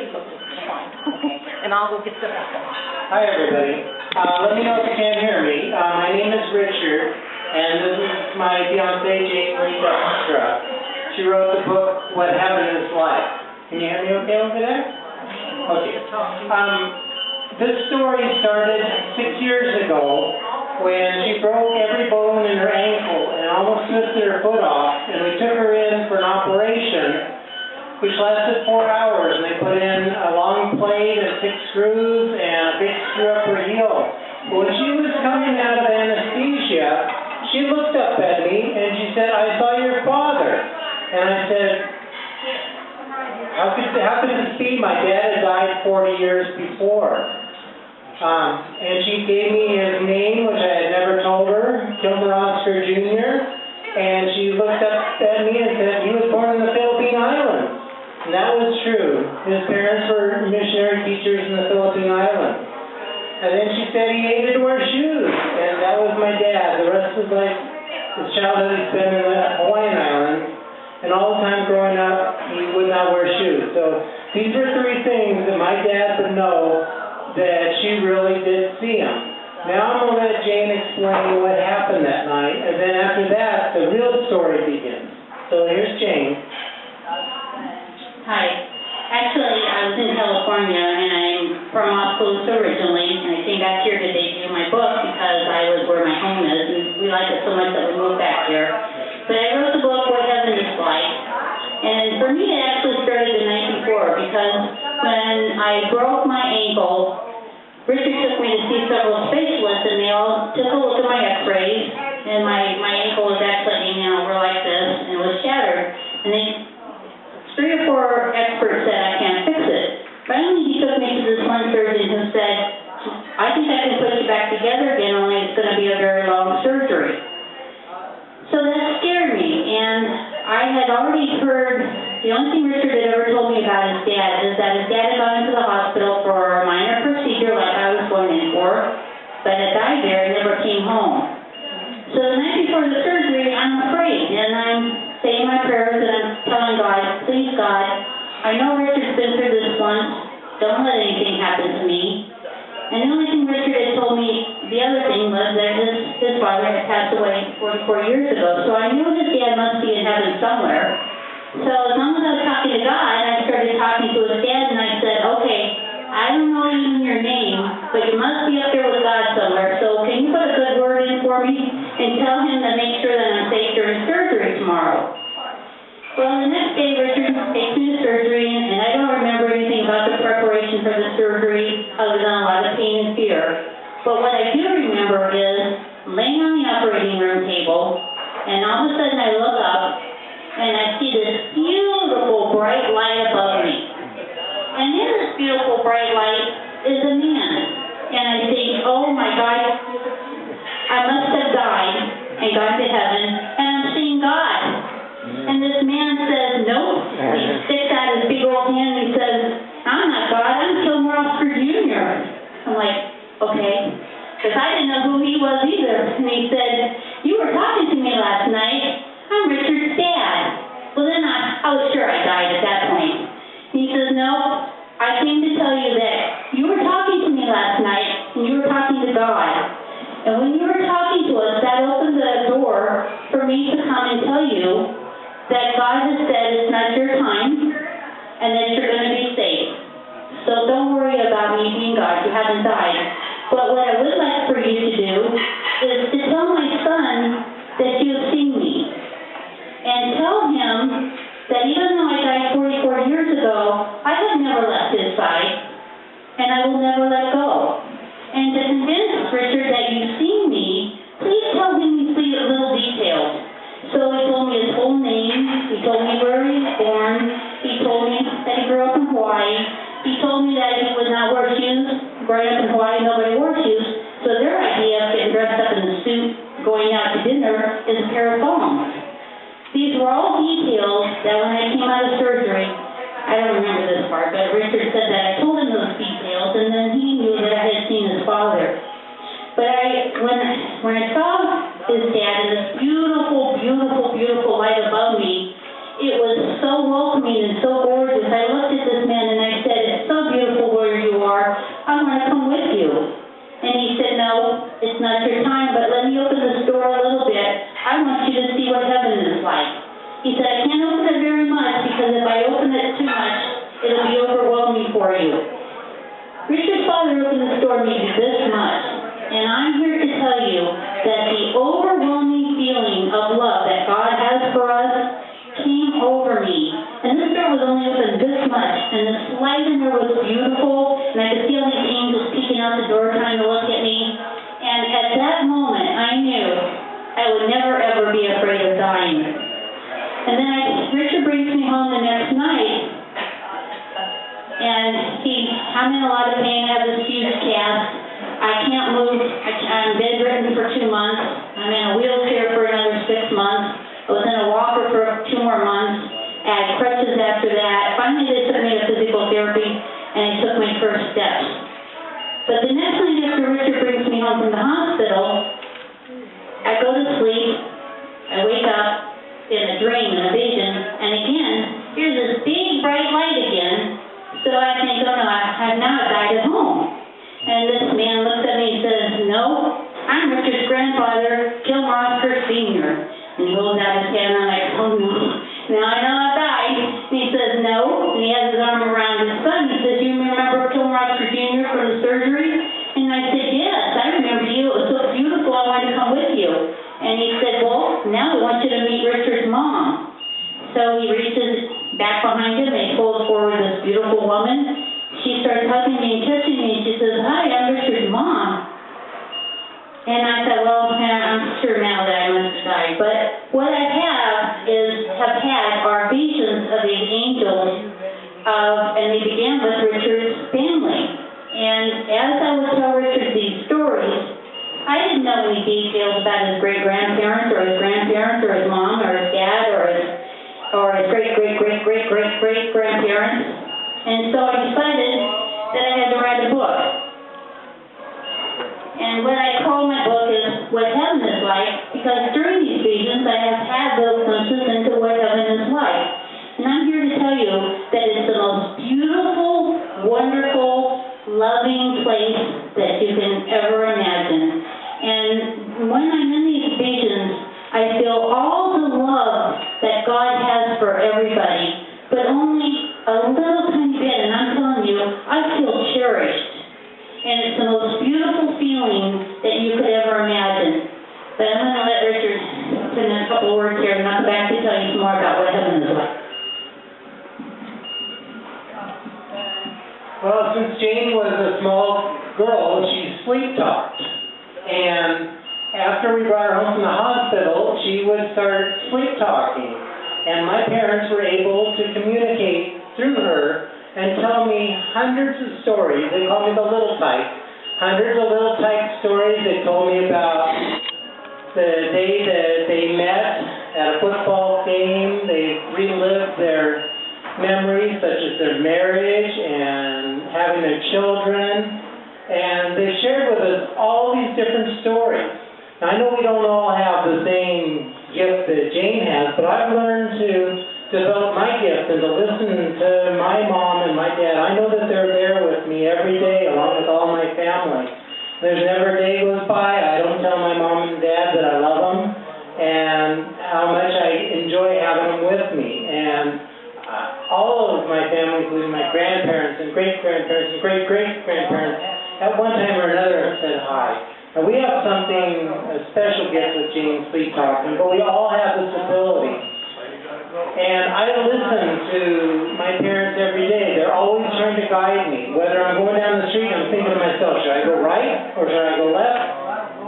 Okay, and I'll go get the rest of them. Hi, everybody. Let me know if you can't hear me. My name is Richard, and this is my fiancée, Jane Lee Dykstra. She wrote the book, What Happened in His Life. Can you hear me okay over there? Okay. This story started 6 years ago when she broke every bone in her ankle and almost twisted her foot off, and we took her in for an operation which lasted 4 hours, and they put in a long plate and 6 screws and a big screw up her heel. When she was coming out of anesthesia, she looked up at me and she said, "I saw your father." And I said, how could this be? My dad had died 40 years before. And she gave me his name, which I had never told her, Kilmer Oscar Jr., and she looked up at me and said, "He was born in the Philippine Islands." And that was true. His parents were missionary teachers in the Philippine Islands. And then she said he hated to wear shoes, and that was my dad. The rest of his life, his childhood, he spent in the Hawaiian Islands, and all the time growing up, he would not wear shoes. So these were 3 things that my dad would know that she really did see him. Now I'm going to let Jane explain what happened that night, and then after that, the real story begins. So here's Jane. Hi. Actually, I was in California, and I'm from Oscaloosa originally, and I came back here to debut my book because I was where my home is, and we like it so much that we moved back here. But I wrote the book, What Heaven is Like, and for me it actually started the night before, because when I broke my ankle, Richard took me to see several specialists, and they all took a look at my x-rays, and my ankle was actually hanging over like this, and it was shattered, and 3 or 4 experts said I can't fix it. Finally, he took me to this one surgeon who said, "I think I can put you back together again, only it's going to be a very long surgery." So that scared me, and I had already heard, the only thing Richard had ever told me about his dad is that his dad had gone into the hospital for a minor procedure like I was going in for, but had died there and never came home. So the night before the surgery, I'm afraid, and I'm saying my prayers, and I'm telling God, "Please, God, I know Richard's been through this once. Don't let anything happen to me." And the only thing Richard had told me, the other thing was that his father had passed away 44 years ago. So I knew his dad must be in heaven somewhere. So as long as I was talking to God, I started talking to his dad, and I said, "Okay, I don't know even your name, but you must be up there with God somewhere. So can you put a good word in for me and tell him to make sure that I'm safe during surgery tomorrow?" Well, the next day, Richard takes me to surgery, and I don't remember anything about the preparation for the surgery other than a lot of pain and fear. But what I do remember is laying on the operating room table, and all of a sudden I look up, and I see this beautiful bright light above me. And in this beautiful bright light is a man. And I think, "Oh my God, I must have died and gone to heaven, and I'm seeing God." And this man says, "Nope." He sticks out his big old hand and he says, "I'm not God, I'm Kilmer Oscar Jr." I'm like, okay. Because I didn't know who he was either. And he said, "You were talking to me last night. I'm Richard's dad." Well, then I was sure I died at that point. And he says, "No, I came to tell you that you were talking to me last night, and you were talking to God. And when you were talking to us, that opened the door for me to come and tell you that God has said it's not your time, and that you're going to be safe. So don't worry about me being God. You haven't died. But what I would like for you to do is to tell my son that you have seen me. And tell him that even though I died 44 years ago, I have never left his side, and I will never let go. And to convince Richard that you've seen me, please tell him these little details." So he told me his whole name, he told me where he was born, he told me that he grew up in Hawaii, he told me that he would not wear shoes. Growing up in Hawaii, nobody wore shoes, so their idea of getting dressed up in a suit, going out to dinner, is a pair of thongs. These were all details that when I came out of surgery, I don't remember this part, but Richard said that I told him those details, and then he knew that I had seen his father. But when I saw his dad in this beautiful, beautiful, beautiful light above me, it was so welcoming and so gorgeous. I looked at this man and I said, it'll be overwhelming for you. Richard's father opened the store maybe this much, and I'm here to tell you that the overwhelming feeling of love that God has for us came over me. And this door was only open this much, and the light in there was beautiful, and I could see all these angels peeking out the door trying to look at me. And at that moment, I knew I would never ever be afraid of dying. And then Richard brings me home the next night, and I'm in a lot of pain. I have this huge cast. I can't move. I'm bedridden for 2 months. I'm in a wheelchair for another 6 months. I was in a walker for 2 more months. I had crutches after that. Finally, they took me to physical therapy, and I took my first steps. But the next night after Richard brings me home from the hospital, I go to sleep. I wake up in a dream, in a vision, and again, here's this big bright light again. So I think, oh no, I've now died at home. And this man looks at me and says, no, I'm Richard's grandfather, Kilmer Oscar Sr. And he holds out his hand, and I'm like, oh no, now I know I've died. And he says, no, and he has his arm around his son. He says, you remember Kilmer Oscar Jr. from the surgery? And I said, yes, I remember you. It was so beautiful, I wanted to come with you. And he said, well, now we want you to meet Richard's mom. So he reaches back behind him, and he pulls forward this beautiful woman. She starts hugging me and kissing me, and she says, hi, I'm Richard's mom. And I said, well, I'm sure now that I must have died. But what I have had are visions of these angels, and they began with Richard's family. And as I would tell Richard these stories, I didn't know any details about his great-grandparents or his grandparents or his mom or his dad or his great-great-great-great-great-great-grandparents. And so I decided that I had to write a book. And what I call my book is What Heaven is Like, because during these visions I have had those glimpses into what heaven is like. And I'm here to tell you that it's the most beautiful, wonderful, loving place that you can ever imagine. And when I'm in these visions, I feel all the love that God has for everybody, but only a little tiny bit, and I'm telling you, I feel cherished. And it's the most beautiful feeling that you could ever imagine. But I'm going to let Richard put in a couple words here, and I'll come back to tell you some more about what heaven is like. Well, since Jane was a small girl, she sleep-talked. And after we brought her home from the hospital, she would start sleep-talking. And my parents were able to communicate through her and tell me hundreds of stories. They call me the Little Tyke. Hundreds of Little Tyke stories. They told me about the day that they met at a football game. They relived their memories, such as their marriage and having their children. And they shared with us all these different stories. Now, I know we don't all have the same gift that Jane has, but I've learned to develop my gift and to listen to my mom and my dad. I know that they're there with me every day, along with all my family. There's never a day goes by I don't tell my mom and dad that I love them and how much I enjoy having them with me. And all of my family, including my grandparents and great-grandparents and great-great-grandparents, at one time or another have said hi. Now, we have a special gift with Jane Sleep Talking, but we all have this ability. And I listen to my parents every day. They're always trying to guide me. Whether I'm going down the street, I'm thinking to myself, should I go right or should I go left?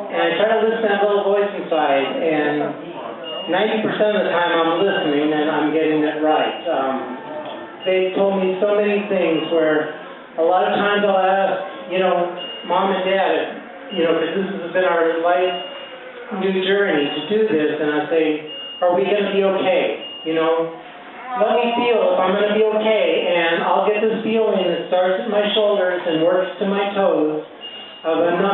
And I try to listen to that little voice inside, and 90% of the time I'm listening and I'm getting it right. They've told me so many things where a lot of times I'll ask, Mom and Dad, because this has been our life new journey to do this, and I say, are we going to be okay? Let me feel if I'm going to be okay, and I'll get this feeling that starts at my shoulders and works to my toes of a number.